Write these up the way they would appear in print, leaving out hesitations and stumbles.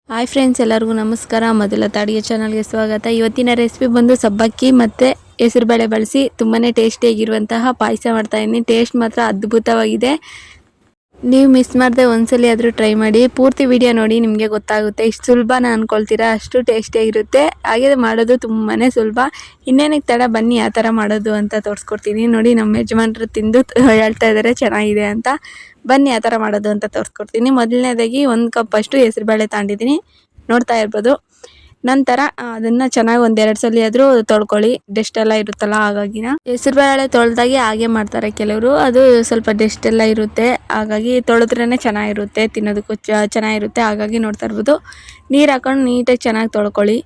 Hi friends, ಎಲ್ಲರಿಗೂ ನಮಸ್ಕಾರ. ಮೊದಲ ಅಡುಗೆ ಚಾನಲ್ಗೆ ಸ್ವಾಗತ. ಇವತ್ತಿನ ರೆಸಿಪಿ ಬಂದು ಸಬ್ಬಕ್ಕಿ ಮತ್ತು ಹೆಸರುಬೇಳೆ ಬಳಸಿ ತುಂಬಾ ಟೇಸ್ಟಿಯಾಗಿರುವಂತಹ ಪಾಯಸ ಮಾಡ್ತಾಯಿದ್ದೀನಿ. ಟೇಸ್ಟ್ ಮಾತ್ರ ಅದ್ಭುತವಾಗಿದೆ. ನೀವು ಮಿಸ್ ಮಾಡದೆ ಒಂದ್ಸಲಿ ಆದರೂ ಟ್ರೈ ಮಾಡಿ. ಪೂರ್ತಿ ವಿಡಿಯೋ ನೋಡಿ, ನಿಮಗೆ ಗೊತ್ತಾಗುತ್ತೆ. ಇಷ್ಟು ಸುಲಭನ ಅಂದ್ಕೊಳ್ತೀರಾ, ಅಷ್ಟು ಟೇಸ್ಟಿಯಾಗಿರುತ್ತೆ. ಹಾಗೆ ಮಾಡೋದು ತುಂಬಾ ಸುಲಭ. ಇನ್ನೇನಕ್ಕೆ ತಡ, ಬನ್ನಿ ಯಾವ ಥರ ಮಾಡೋದು ಅಂತ ತೋರಿಸ್ಕೊಡ್ತೀನಿ. ನೋಡಿ, ನಮ್ಮ ಯಜಮಾನ್ರು ತಿಂದು ಹೇಳ್ತಾ ಇದ್ದಾರೆ ಚೆನ್ನಾಗಿದೆ ಅಂತ. ಬನ್ನಿ ಯಾವ ಥರ ಮಾಡೋದು ಅಂತ ತೋರಿಸ್ಕೊಡ್ತೀನಿ. ಮೊದಲನೇದಾಗಿ 1 ಕಪ್ ಅಷ್ಟು ಹೆಸರುಬೇಳೆ ತಗೊಂಡಿದ್ದೀನಿ, ನೋಡ್ತಾ ಇರ್ಬೋದು. ನಂತರ ಅದನ್ನು ಚೆನ್ನಾಗಿ 1-2 ಸಲ ಆದರೂ ತೊಳ್ಕೊಳ್ಳಿ. ಡಸ್ಟ್ ಎಲ್ಲ ಇರುತ್ತಲ್ಲ, ಹಾಗಾಗಿನ ಹೆಸರುಬೇಳೆ ತೊಳೆದಾಗಿ ಹಾಗೆ ಮಾಡ್ತಾರೆ ಕೆಲವರು. ಅದು ಸ್ವಲ್ಪ ಡಸ್ಟ್ ಎಲ್ಲ ಇರುತ್ತೆ, ಹಾಗಾಗಿ ತೊಳೆದ್ರೇ ಚೆನ್ನಾಗಿರುತ್ತೆ, ತಿನ್ನೋದಕ್ಕೂ ಚೆನ್ನಾಗಿರುತ್ತೆ. ಹಾಗಾಗಿ ನೋಡ್ತಾ ಇರ್ಬೋದು. ನೀರು ಹಾಕೊಂಡು ನೀಟಾಗಿ ಚೆನ್ನಾಗಿ ತೊಳ್ಕೊಳ್ಳಿ.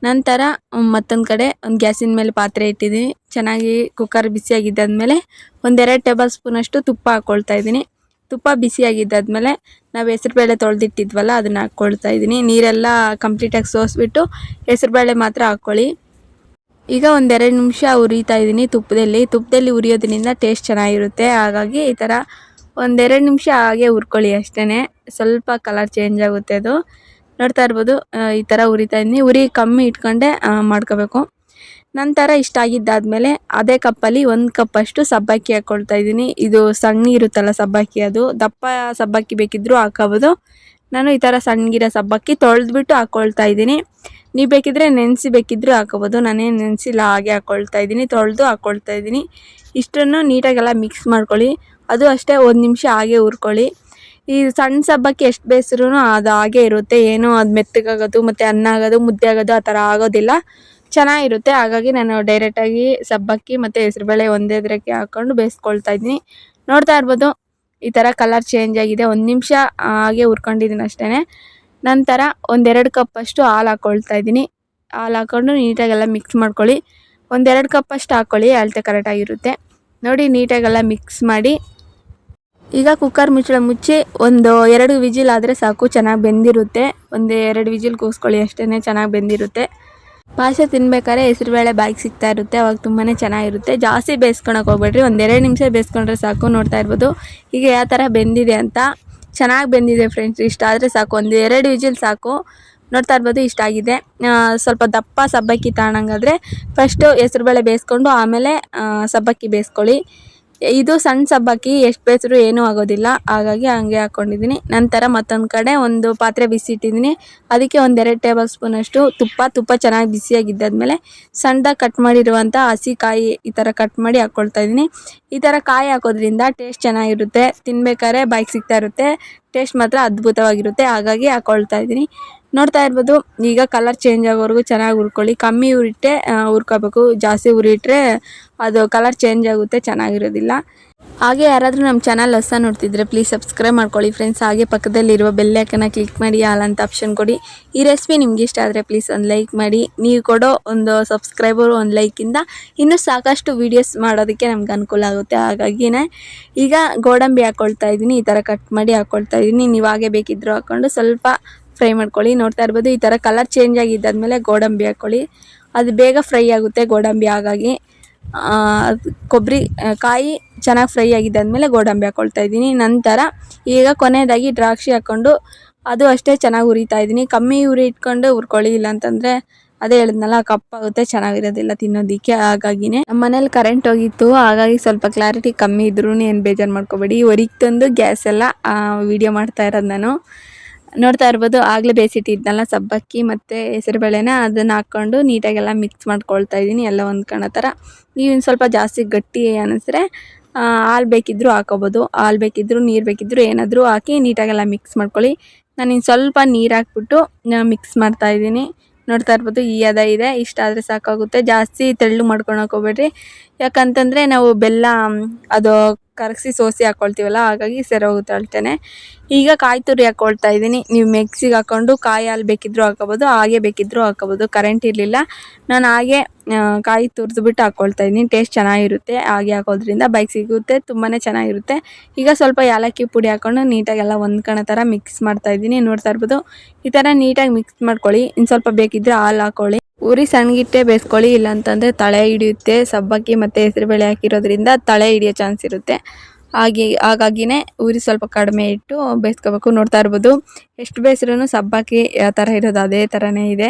ನಂತರ ಮತ್ತೊಂದು ಕಡೆ ಒಂದು ಗ್ಯಾಸಿನ ಮೇಲೆ ಪಾತ್ರೆ ಇಟ್ಟಿದ್ದೀನಿ. ಚೆನ್ನಾಗಿ ಕುಕ್ಕರ್ ಬಿಸಿಯಾಗಿದ್ದಾದ್ಮೇಲೆ 1-2 ಟೇಬಲ್ ಸ್ಪೂನ್ ಅಷ್ಟು ತುಪ್ಪ ಹಾಕ್ಕೊಳ್ತಾ ಇದ್ದೀನಿ. ತುಪ್ಪ ಬಿಸಿಯಾಗಿದ್ದಾದ್ಮೇಲೆ ನಾವು ಹೆಸರುಬೇಳೆ ತೊಳೆದಿಟ್ಟಿದ್ವಲ್ಲ, ಅದನ್ನು ಹಾಕ್ಕೊಳ್ತಾ ಇದ್ದೀನಿ. ನೀರೆಲ್ಲ ಕಂಪ್ಲೀಟಾಗಿ ಸೋಸಿಬಿಟ್ಟು ಹೆಸರುಬೇಳೆ ಮಾತ್ರ ಹಾಕ್ಕೊಳ್ಳಿ. ಈಗ 1-2 ನಿಮಿಷ ಉರಿತಾ ಇದ್ದೀನಿ ತುಪ್ಪದಲ್ಲಿ ಉರಿಯೋದ್ರಿಂದ ಟೇಸ್ಟ್ ಚೆನ್ನಾಗಿರುತ್ತೆ. ಹಾಗಾಗಿ ಈ ಥರ 1-2 ನಿಮಿಷ ಹಾಗೆ ಹುರ್ಕೊಳ್ಳಿ ಅಷ್ಟೇ. ಸ್ವಲ್ಪ ಕಲರ್ ಚೇಂಜ್ ಆಗುತ್ತೆ ಅದು. ನೋಡ್ತಾ ಇರ್ಬೋದು, ಈ ಥರ ಉರಿತಾ ಇದ್ದೀನಿ. ಉರಿ ಕಮ್ಮಿ ಇಟ್ಕೊಂಡೆ ಮಾಡ್ಕೋಬೇಕು. ನಂತರ ಇಷ್ಟಾಗಿದ್ದಾದಮೇಲೆ ಅದೇ ಕಪ್ಪಲ್ಲಿ 1 ಕಪ್ ಅಷ್ಟು ಸಬ್ಬಕ್ಕಿ ಹಾಕ್ಕೊಳ್ತಾ ಇದ್ದೀನಿ. ಇದು ಸಣ್ಣ ಇರುತ್ತಲ್ಲ ಸಬ್ಬಕ್ಕಿ, ಅದು ದಪ್ಪ ಸಬ್ಬಕ್ಕಿ ಬೇಕಿದ್ದರೂ ಹಾಕೋಬೋದು. ನಾನು ಈ ಥರ ಸಣ್ಣಗಿರೋ ಸಬ್ಬಕ್ಕಿ ತೊಳೆದ್ಬಿಟ್ಟು ಹಾಕ್ಕೊಳ್ತಾ ಇದ್ದೀನಿ. ನೀವು ಬೇಕಿದ್ರೆ ನೆನೆಸಿ ಬೇಕಿದ್ದರೂ ಹಾಕೋಬೋದು. ನಾನೇನು ನೆನೆಸಿಲ್ಲ, ಹಾಗೆ ಹಾಕ್ಕೊಳ್ತಾ ಇದ್ದೀನಿ. ತೊಳೆದು ಹಾಕ್ಕೊಳ್ತಾ ಇದ್ದೀನಿ. ಇಷ್ಟನ್ನು ನೀಟಾಗೆಲ್ಲ ಮಿಕ್ಸ್ ಮಾಡ್ಕೊಳ್ಳಿ. ಅದು ಅಷ್ಟೇ 1 ನಿಮಿಷ ಹಾಗೆ ಹುರ್ಕೊಳ್ಳಿ. ಈ ಸಣ್ಣ ಸಬ್ಬಕ್ಕಿ ಎಷ್ಟು ಬೇಯಿಸ್ರೂ ಅದು ಹಾಗೆ ಇರುತ್ತೆ. ಏನೋ ಅದು ಮೆತ್ತಗಾಗೋದು ಮತ್ತು ಅನ್ನ ಆಗೋದು, ಮುದ್ದೆ ಆಗೋದು ಆ ಥರ ಆಗೋದಿಲ್ಲ, ಚೆನ್ನಾಗಿರುತ್ತೆ. ಹಾಗಾಗಿ ನಾನು ಡೈರೆಕ್ಟಾಗಿ ಸಬ್ಬಕ್ಕಿ ಮತ್ತು ಹೆಸರುಬೇಳೆ ಒಂದೇದ್ರಕ್ಕೆ ಹಾಕ್ಕೊಂಡು ಬೇಯಿಸ್ಕೊಳ್ತಾ ಇದ್ದೀನಿ. ನೋಡ್ತಾ ಇರ್ಬೋದು, ಈ ಥರ ಕಲರ್ ಚೇಂಜ್ ಆಗಿದೆ. 1 ನಿಮಿಷ ಹಾಗೆ ಹುರ್ಕೊಂಡಿದ್ದೀನಿ ಅಷ್ಟೇ. ನಂತರ 1-2 ಕಪ್ ಅಷ್ಟು ಹಾಲು ಹಾಕ್ಕೊಳ್ತಾ ಇದ್ದೀನಿ. ಹಾಲು ಹಾಕ್ಕೊಂಡು ನೀಟಾಗೆಲ್ಲ ಮಿಕ್ಸ್ ಮಾಡ್ಕೊಳ್ಳಿ. 1-2 ಕಪ್ ಅಷ್ಟು ಹಾಕ್ಕೊಳ್ಳಿ, ಅಳತೆ ಕರೆಕ್ಟಾಗಿರುತ್ತೆ. ನೋಡಿ, ನೀಟಾಗೆಲ್ಲ ಮಿಕ್ಸ್ ಮಾಡಿ ಈಗ ಕುಕ್ಕರ್ ಮುಚ್ಚಳ ಮುಚ್ಚಿ 1-2 ವಿಜಿಲ್ ಆದರೆ ಸಾಕು, ಚೆನ್ನಾಗಿ ಬೆಂದಿರುತ್ತೆ. 1-2 ವಿಜಿಲ್ ಕೂಗಿಸ್ಕೊಳ್ಳಿ ಅಷ್ಟೇ, ಚೆನ್ನಾಗಿ ಬೆಂದಿರುತ್ತೆ. ಪಾಯಸ ತಿನ್ಬೇಕಾದ್ರೆ ಹೆಸರುಬೇಳೆ ಬಾಯಿಗೆ ಸಿಗ್ತಾ ಇರುತ್ತೆ, ಅವಾಗ ತುಂಬಾ ಚೆನ್ನಾಗಿರುತ್ತೆ. ಜಾಸ್ತಿ ಬೇಯಿಸ್ಕೊಳಕ್ಕೆ ಹೋಗ್ಬೇಡ್ರಿ, 1-2 ನಿಮಿಷ ಬೇಯಿಸ್ಕೊಂಡ್ರೆ ಸಾಕು. ನೋಡ್ತಾ ಇರ್ಬೋದು ಈಗ ಯಾವ ಥರ ಬೆಂದಿದೆ ಅಂತ. ಚೆನ್ನಾಗಿ ಬೆಂದಿದೆ ಫ್ರೆಂಡ್ಸ್, ಇಷ್ಟ ಆದರೆ ಸಾಕು. 1-2 ವಿಜಿಲ್ ಸಾಕು. ನೋಡ್ತಾ ಇರ್ಬೋದು, ಇಷ್ಟ ಆಗಿದೆ. ಸ್ವಲ್ಪ ದಪ್ಪ ಸಬ್ಬಕ್ಕಿ ತಗೊಂಡಂಗಾದರೆ ಫಸ್ಟು ಹೆಸರುಬೇಳೆ ಬೇಯಿಸ್ಕೊಂಡು ಆಮೇಲೆ ಸಬ್ಬಕ್ಕಿ ಬೇಯಿಸ್ಕೊಳ್ಳಿ. ಇದು ಸಣ್ಣ ಸಬ್ಬಕ್ಕಿ, ಎಷ್ಟು ಬೇಯಿಸಿದ್ರು ಏನೂ ಆಗೋದಿಲ್ಲ, ಹಾಗಾಗಿ ಹಂಗೆ ಹಾಕ್ಕೊಂಡಿದ್ದೀನಿ. ನಂತರ ಮತ್ತೊಂದು ಕಡೆ ಒಂದು ಪಾತ್ರೆ ಬಿಸಿ ಇಟ್ಟಿದ್ದೀನಿ. ಅದಕ್ಕೆ 1-2 ಟೇಬಲ್ ಸ್ಪೂನ್ ಅಷ್ಟು ತುಪ್ಪ ಚೆನ್ನಾಗಿ ಬಿಸಿಯಾಗಿದ್ದಾದ್ಮೇಲೆ ಸಣ್ಣದಾಗಿ ಕಟ್ ಮಾಡಿರುವಂಥ ಹಸಿ ಕಾಯಿ ಈ ಥರ ಕಟ್ ಮಾಡಿ ಹಾಕ್ಕೊಳ್ತಾ ಇದ್ದೀನಿ. ಈ ಥರ ಕಾಯಿ ಹಾಕೋದ್ರಿಂದ ಟೇಸ್ಟ್ ಚೆನ್ನಾಗಿರುತ್ತೆ, ತಿನ್ಬೇಕಾದ್ರೆ ಬಾಯಿಗೆ ಸಿಗ್ತಾ ಇರುತ್ತೆ. ಟೇಸ್ಟ್ ಮಾತ್ರ ಅದ್ಭುತವಾಗಿರುತ್ತೆ, ಹಾಗಾಗಿ ಹಾಕ್ಕೊಳ್ತಾ ಇದ್ದೀನಿ. ನೋಡ್ತಾ ಇರ್ಬೋದು, ಈಗ ಕಲರ್ ಚೇಂಜ್ ಆಗೋವರೆಗೂ ಚೆನ್ನಾಗಿ ಹುರ್ಕೊಳ್ಳಿ. ಕಮ್ಮಿ ಉರಿಟ್ಟೆ ಹುರ್ಕೋಬೇಕು, ಜಾಸ್ತಿ ಉರಿಟ್ರೆ ಅದು ಕಲರ್ ಚೇಂಜ್ ಆಗುತ್ತೆ, ಚೆನ್ನಾಗಿರೋದಿಲ್ಲ. ಹಾಗೆ ಯಾರಾದರೂ ನಮ್ಮ ಚಾನಲ್ ಹೊಸ ನೋಡ್ತಿದ್ರೆ ಪ್ಲೀಸ್ ಸಬ್ಸ್ಕ್ರೈಬ್ ಮಾಡ್ಕೊಳ್ಳಿ ಫ್ರೆಂಡ್ಸ್. ಹಾಗೆ ಪಕ್ಕದಲ್ಲಿರುವ ಬೆಲ್ ಐಕನ್ನ ಕ್ಲಿಕ್ ಮಾಡಿ ಆಲ್ ಅಂತ ಆಪ್ಷನ್ ಕೊಡಿ. ಈ ರೆಸಿಪಿ ನಿಮ್ಗೆ ಇಷ್ಟ ಆದರೆ ಪ್ಲೀಸ್ ಒಂದು ಲೈಕ್ ಮಾಡಿ. ನೀವು ಕೊಡೋ ಒಂದು ಸಬ್ಸ್ಕ್ರೈಬರು, ಒಂದು ಲೈಕಿಂದ ಇನ್ನೂ ಸಾಕಷ್ಟು ವೀಡಿಯೋಸ್ ಮಾಡೋದಕ್ಕೆ ನಮ್ಗೆ ಅನುಕೂಲ ಆಗುತ್ತೆ. ಹಾಗಾಗಿನೇ ಈಗ ಗೋಡಂಬಿ ಹಾಕ್ಕೊಳ್ತಾ ಇದ್ದೀನಿ. ಈ ಥರ ಕಟ್ ಮಾಡಿ ಹಾಕ್ಕೊಳ್ತಾ ಇದ್ದೀನಿ. ನೀವು ಹಾಗೆ ಬೇಕಿದ್ದರೂ ಹಾಕ್ಕೊಂಡು ಸ್ವಲ್ಪ ಫ್ರೈ ಮಾಡ್ಕೊಳ್ಳಿ. ನೋಡ್ತಾ ಇರ್ಬೋದು, ಈ ಥರ ಕಲರ್ ಚೇಂಜ್ ಆಗಿದ್ದಾದ್ಮೇಲೆ ಗೋಡಂಬಿ ಹಾಕ್ಕೊಳ್ಳಿ. ಅದು ಬೇಗ ಫ್ರೈ ಆಗುತ್ತೆ ಗೋಡಂಬಿ, ಹಾಗಾಗಿ ಕೊಬ್ಬರಿ ಕಾಯಿ ಚೆನ್ನಾಗಿ ಫ್ರೈ ಆಗಿದ್ದಾದ್ಮೇಲೆ ಗೋಡಂಬಿ ಹಾಕ್ಕೊಳ್ತಾ ಇದ್ದೀನಿ. ನಂತರ ಈಗ ಕೊನೆಯದಾಗಿ ದ್ರಾಕ್ಷಿ ಹಾಕ್ಕೊಂಡು ಅದು ಅಷ್ಟೇ ಚೆನ್ನಾಗಿ ಹುರಿತಾ ಇದ್ದೀನಿ. ಕಮ್ಮಿ ಉರಿ ಇಟ್ಕೊಂಡು ಹುರ್ಕೊಳ್ಳಿ, ಇಲ್ಲಾಂತಂದರೆ ಅದೇ ಹೇಳಿದ್ನಲ್ಲ ಕಪ್ಪಾಗುತ್ತೆ, ಚೆನ್ನಾಗಿರೋದಿಲ್ಲ ತಿನ್ನೋದಕ್ಕೆ. ಹಾಗಾಗಿನೇ ನಮ್ಮ ಮನೇಲಿ ಕರೆಂಟ್ ಹೋಗಿತ್ತು, ಹಾಗಾಗಿ ಸ್ವಲ್ಪ ಕ್ಲಾರಿಟಿ ಕಮ್ಮಿ ಇದ್ರೂ ಏನು ಬೇಜಾರು ಮಾಡ್ಕೋಬೇಡಿ. ಹೊರಗೆ ತಂದು ಗ್ಯಾಸ್ ಎಲ್ಲ ವೀಡಿಯೋ ಮಾಡ್ತಾ ಇರೋದು ನಾನು. ನೋಡ್ತಾ ಇರ್ಬೋದು, ಆಗಲೇ ಬೇಯಿಸಿಟ್ಟಿದ್ನಲ್ಲ ಸಬ್ಬಕ್ಕಿ ಮತ್ತು ಹೆಸರುಬೇಳೆನ, ಅದನ್ನು ಹಾಕ್ಕೊಂಡು ನೀಟಾಗೆಲ್ಲ ಮಿಕ್ಸ್ ಮಾಡ್ಕೊಳ್ತಾ ಇದ್ದೀನಿ, ಎಲ್ಲ ಹೊಂದ್ಕೊಳ್ಳೋ ಥರ. ನೀವು ಇನ್ನು ಸ್ವಲ್ಪ ಜಾಸ್ತಿ ಗಟ್ಟಿ ಅನ್ನಿಸಿದ್ರೆ ಹಾಲು ಬೇಕಿದ್ದರೂ ಹಾಕೋಬೋದು. ಹಾಲು ಬೇಕಿದ್ದರೂ ನೀರು ಬೇಕಿದ್ದರೂ ಏನಾದರೂ ಹಾಕಿ ನೀಟಾಗೆಲ್ಲ ಮಿಕ್ಸ್ ಮಾಡ್ಕೊಳ್ಳಿ. ನಾನು ಇನ್ನು ಸ್ವಲ್ಪ ನೀರು ಹಾಕ್ಬಿಟ್ಟು ಮಿಕ್ಸ್ ಮಾಡ್ತಾಯಿದ್ದೀನಿ. ನೋಡ್ತಾ ಇರ್ಬೋದು, ಈ ಹದ ಇದೆ, ಇಷ್ಟ ಆದರೆ ಸಾಕಾಗುತ್ತೆ. ಜಾಸ್ತಿ ತೆಳ್ಳು ಮಾಡ್ಕೊಳಕ್ಕೆ ಹೋಗ್ಬೇಡ್ರಿ, ಯಾಕಂತಂದರೆ ನಾವು ಬೆಲ್ಲ ಅದು ಕರಗಿಸಿ ಸೋಸಿ ಹಾಕ್ಕೊಳ್ತೀವಲ್ಲ, ಹಾಗಾಗಿ ಸರಿ ಹೋಗುತ್ತೆ ಅಳ್ತೇನೆ. ಈಗ ಕಾಯಿ ತುರಿ ಹಾಕ್ಕೊಳ್ತಾ ಇದ್ದೀನಿ. ನೀವು ಮಿಕ್ಸಿಗೆ ಹಾಕ್ಕೊಂಡು ಕಾಯಿ ಹಾಲು ಬೇಕಿದ್ದರೂ ಹಾಕೋಬೋದು, ಹಾಗೆ ಬೇಕಿದ್ದರೂ ಹಾಕೋಬೋದು. ಕರೆಂಟ್ ಇರಲಿಲ್ಲ, ನಾನು ಹಾಗೆ ಕಾಯಿ ತುರಿದ್ಬಿಟ್ಟು ಹಾಕ್ಕೊಳ್ತಾ ಇದ್ದೀನಿ. ಟೇಸ್ಟ್ ಚೆನ್ನಾಗಿರುತ್ತೆ, ಹಾಗೆ ಹಾಕೋದ್ರಿಂದ ಬೈಕ್ ಸಿಗುತ್ತೆ, ತುಂಬಾ ಚೆನ್ನಾಗಿರುತ್ತೆ. ಈಗ ಸ್ವಲ್ಪ ಏಲಕ್ಕಿ ಪುಡಿ ಹಾಕ್ಕೊಂಡು ನೀಟಾಗೆಲ್ಲ ಹೊಂದ್ಕೊಳ್ಳೋ ಥರ ಮಿಕ್ಸ್ ಮಾಡ್ತಾಯಿದ್ದೀನಿ. ನೋಡ್ತಾ ಇರ್ಬೋದು, ಈ ಥರ ನೀಟಾಗಿ ಮಿಕ್ಸ್ ಮಾಡ್ಕೊಳ್ಳಿ. ಇನ್ನು ಸ್ವಲ್ಪ ಬೇಕಿದ್ದರೆ ಹಾಲು ಹಾಕ್ಕೊಳ್ಳಿ. ಉರಿ ಸಣ್ಣಗಿಟ್ಟೆ ಬೇಯಿಸ್ಕೊಳ್ಳಿ, ಇಲ್ಲಾಂತಂದರೆ ತಳೆ ಹಿಡಿಯುತ್ತೆ. ಸಬ್ಬಕ್ಕಿ ಮತ್ತು ಹೆಸರುಬೇಳೆ ಹಾಕಿರೋದ್ರಿಂದ ತಳೆ ಹಿಡಿಯೋ ಚಾನ್ಸ್ ಇರುತ್ತೆ, ಹಾಗಾಗಿನೇ ಉರಿ ಸ್ವಲ್ಪ ಕಡಿಮೆ ಇಟ್ಟು ಬೇಯಿಸ್ಕೋಬೇಕು. ನೋಡ್ತಾ ಇರ್ಬೋದು ಎಷ್ಟು ಬೇಯಿಸ್ರೂ ಸಬ್ಬಕ್ಕಿ ಯಾವ ಥರ ಇರೋದು ಅದೇ ಥರನೇ ಇದೆ.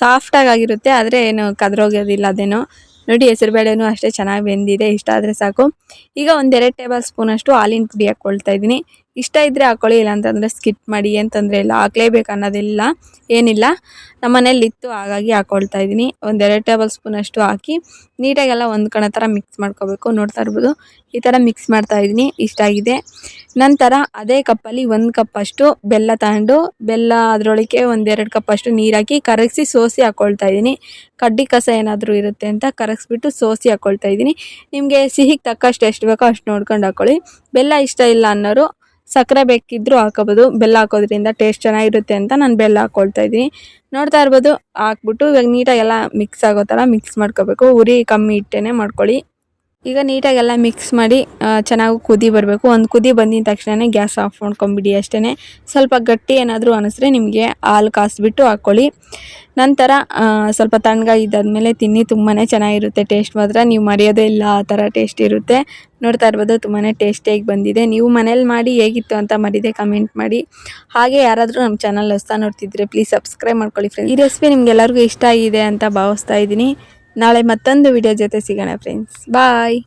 ಸಾಫ್ಟಾಗಿ ಆಗಿರುತ್ತೆ, ಆದರೆ ಏನು ಕದ್ರೋಗೋದಿಲ್ಲ ಅದೇನೋ. ನೋಡಿ ಹೆಸರುಬೇಳೆನೂ ಅಷ್ಟೇ ಚೆನ್ನಾಗಿ ಬೆಂದಿದೆ. ಇಷ್ಟ ಆದರೆ ಸಾಕು. ಈಗ 1-2 ಟೇಬಲ್ ಸ್ಪೂನ್ ಅಷ್ಟು ಹಾಲಿನ ಪುಡಿ ಹಾಕ್ಕೊಳ್ತಾ ಇದ್ದೀನಿ. ಇಷ್ಟ ಇದ್ದರೆ ಹಾಕ್ಕೊಳ್ಳಿ, ಇಲ್ಲ ಅಂತಂದರೆ ಸ್ಕಿಪ್ ಮಾಡಿ, ಏನು ತೊಂದರೆ ಇಲ್ಲ. ಹಾಕ್ಲೇಬೇಕು ಅನ್ನೋದಿಲ್ಲ, ಏನಿಲ್ಲ. ನಮ್ಮ ಮನೇಲಿ ಇತ್ತು ಹಾಗಾಗಿ ಹಾಕ್ಕೊಳ್ತಾ ಇದ್ದೀನಿ. 1-2 ಟೇಬಲ್ ಸ್ಪೂನ್ ಅಷ್ಟು ಹಾಕಿ ನೀಟಾಗೆಲ್ಲ ಹೊಂದ್ಕೊಳ್ಳೋ ಥರ ಮಿಕ್ಸ್ ಮಾಡ್ಕೋಬೇಕು. ನೋಡ್ತಾ ಇರ್ಬೋದು ಈ ಥರ ಮಿಕ್ಸ್ ಮಾಡ್ತಾ ಇದ್ದೀನಿ. ಇಷ್ಟ ಆಗಿದೆ. ನಂತರ ಅದೇ ಕಪ್ಪಲ್ಲಿ 1 ಕಪ್ ಅಷ್ಟು ಬೆಲ್ಲ ತಗೊಂಡು, ಬೆಲ್ಲ ಅದರೊಳಗೆ 1-2 ಕಪ್ ಅಷ್ಟು ನೀರು ಹಾಕಿ ಕರಗಿಸಿ ಸೋಸಿ ಹಾಕ್ಕೊಳ್ತಾ ಇದ್ದೀನಿ. ಕಡ್ಡಿ ಕಸ ಏನಾದರೂ ಇರುತ್ತೆ ಅಂತ ಕರಗಿಸ್ಬಿಟ್ಟು ಸೋಸಿ ಹಾಕ್ಕೊಳ್ತಾ ಇದ್ದೀನಿ. ನಿಮಗೆ ಸಿಹಿಗೆ ತಕ್ಕಷ್ಟು ಎಷ್ಟು ಬೇಕೋ ಅಷ್ಟು ನೋಡ್ಕೊಂಡು ಹಾಕ್ಕೊಳ್ಳಿ. ಬೆಲ್ಲ ಇಷ್ಟ ಇಲ್ಲ ಅನ್ನೋರು ಸಕ್ಕರೆ ಬೇಕಿದ್ದರೂ ಹಾಕೋಬೋದು. ಬೆಲ್ಲ ಹಾಕೋದ್ರಿಂದ ಟೇಸ್ಟ್ ಚೆನ್ನಾಗಿರುತ್ತೆ ಅಂತ ನಾನು ಬೆಲ್ಲ ಹಾಕ್ಕೊಳ್ತಾ ಇದ್ದೀನಿ. ನೋಡ್ತಾ ಇರ್ಬೋದು ಹಾಕ್ಬಿಟ್ಟು ಇವಾಗ ನೀಟಾಗೆಲ್ಲ ಮಿಕ್ಸ್ ಆಗೋ ಥರ ಮಿಕ್ಸ್ ಮಾಡ್ಕೋಬೇಕು. ಉರಿ ಕಮ್ಮಿ ಇಟ್ಟೇ ಮಾಡ್ಕೊಳ್ಳಿ. ಈಗ ನೀಟಾಗೆಲ್ಲ ಮಿಕ್ಸ್ ಮಾಡಿ ಚೆನ್ನಾಗಿ ಕುದಿ ಬರಬೇಕು. ಒಂದು ಕುದಿ ಬಂದಿದ ತಕ್ಷಣ ಗ್ಯಾಸ್ ಆಫ್ ಮಾಡ್ಕೊಂಬಿಡಿ ಅಷ್ಟೇ. ಸ್ವಲ್ಪ ಗಟ್ಟಿ ಏನಾದರೂ ಅನ್ನಿಸ್ರೆ ನಿಮಗೆ ಹಾಲು ಕಾಯಿಸ್ಬಿಟ್ಟು ಹಾಕ್ಕೊಳ್ಳಿ. ನಂತರ ಸ್ವಲ್ಪ ತಣ್ಣಗಾಗಿದ್ದಾದ್ಮೇಲೆ ತಿನ್ನಿ, ತುಂಬಾ ಚೆನ್ನಾಗಿರುತ್ತೆ. ಟೇಸ್ಟ್ ಮಾತ್ರ ನೀವು ಮರೆಯೋದೇ ಇಲ್ಲ, ಆ ಥರ ಟೇಸ್ಟ್ ಇರುತ್ತೆ. ನೋಡ್ತಾ ಇರ್ಬೋದು ತುಂಬಾ ಟೇಸ್ಟಿಯಾಗಿ ಬಂದಿದೆ. ನೀವು ಮನೇಲಿ ಮಾಡಿ ಹೇಗಿತ್ತು ಅಂತ ಮರೀದೆ ಕಮೆಂಟ್ ಮಾಡಿ. ಹಾಗೆ ಯಾರಾದರೂ ನಮ್ಮ ಚಾನಲ್ ಹೊಸ್ತಾ ನೋಡ್ತಿದ್ರೆ ಪ್ಲೀಸ್ ಸಬ್ಸ್ಕ್ರೈಬ್ ಮಾಡ್ಕೊಳ್ಳಿ ಫ್ರೆಂಡ್ಸ್. ಈ ರೆಸಿಪಿ ನಿಮ್ಗೆಲ್ಲರಿಗೂ ಇಷ್ಟ ಆಗಿದೆ ಅಂತ ಭಾವಿಸ್ತಾ ಇದ್ದೀನಿ. ನಾಳೆ ಮತ್ತೊಂದು ವಿಡಿಯೋ ಜೊತೆ ಸಿಗೋಣ ಫ್ರೆಂಡ್ಸ್. ಬಾಯ್.